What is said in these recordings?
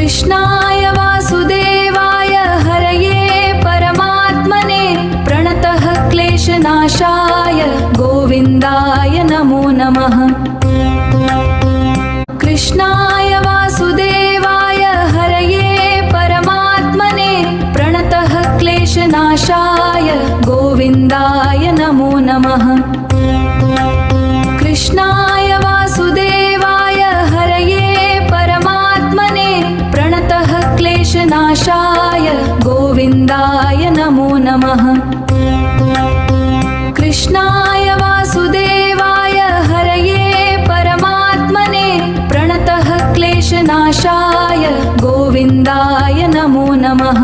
कृष्णाय वासुदेवाय हरये परमात्मने प्रणतः क्लेशनाशाय गोविन्दाय नमो नमः। कृष्णाय वासुदेवाय हरये परमात्मने प्रणतः क्लेशनाशाय गोविन्दाय नमो नमः। कृष्णाय वासुदेवाय हरये परमात्मने प्रणतः क्लेशनाशाय गोविन्दाय नमो नमः। कृष्णाय वासुदेवाय हरये परमात्मने प्रणतः क्लेशनाशाय गोविन्दाय नमो नमः।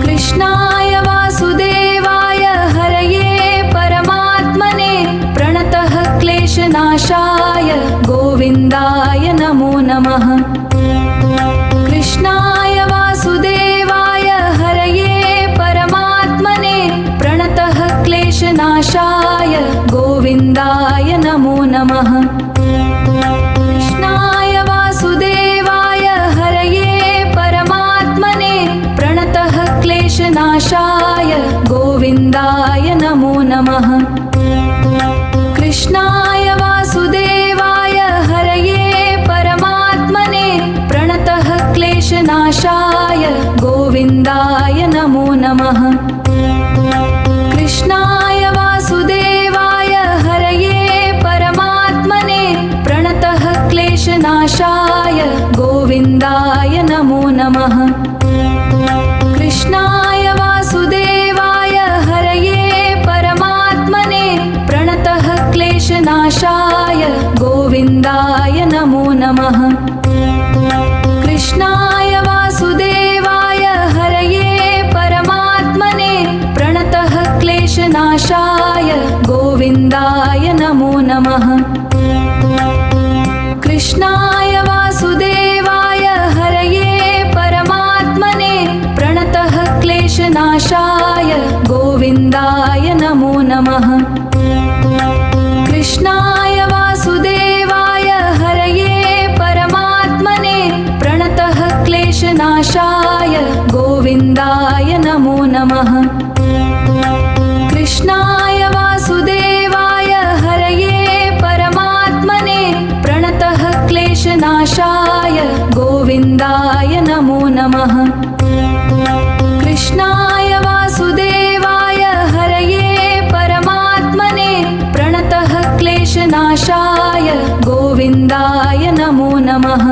कृष्णाय वासुदेवाय हरये परमात्मने प्रणतः क्लेशनाशाय गोविन्दाय नमो नमः। कृष्णाय वासुदेवाय हरये परमात्मने प्रणतः क्लेशनाशाय गोविन्दाय नमो नमः। कृष्णाय वासुदेवाय हरये परमात्मने प्रणतः क्लेशनाशाय गोविन्दाय नमो नमः। कृष्णाय वासुदेवाय हरये परमात्मने प्रणतः क्लेशनाशाय गोविन्दाय नमो नमः। कृष्णाय वासुदेवाय हरये परमात्मने प्रणतः क्लेशनाशाय गोविन्दाय नमो नमः। कृष्णाय वासुदेवाय हरये परमात्मने प्रणतः क्लेशनाशाय गोविन्दाय नमो नमः। कृष्णाय वासुदेवाय हरये परमात्मने प्रणतः क्लेशनाशाय गोविन्दाय नमो नमः। कृष्णाय वासुदेवाय हरये परमात्मने प्रणतः क्लेशनाशाय गोविन्दाय नमो नमः। कृष्णाय वासुदेवाय हरये परमात्मने प्रणतः क्लेशनाशाय गोविन्दाय नमो नमः। कृष्णाय वासुदेवाय हरये परमात्मने प्रणतः क्लेशनाशाय गोविन्दाय नमो नमः। कृष्णाय वासुदेवाय हरये परमात्मने प्रणतः क्लेशनाशाय गोविन्दाय नमो नमः।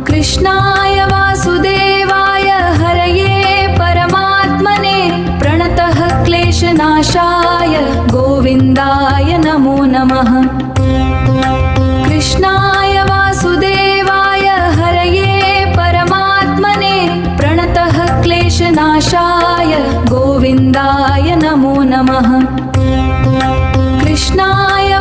कृष्णाय वासुदेवाय हरये परमात्मने प्रणतः क्लेशनाशाय गोविन्दाय नमो नमः। कृष्णाय वासुदेवाय हरये परमात्मने प्रणतः क्लेशनाशाय गोविन्दाय नमो नमः। कृष्णाय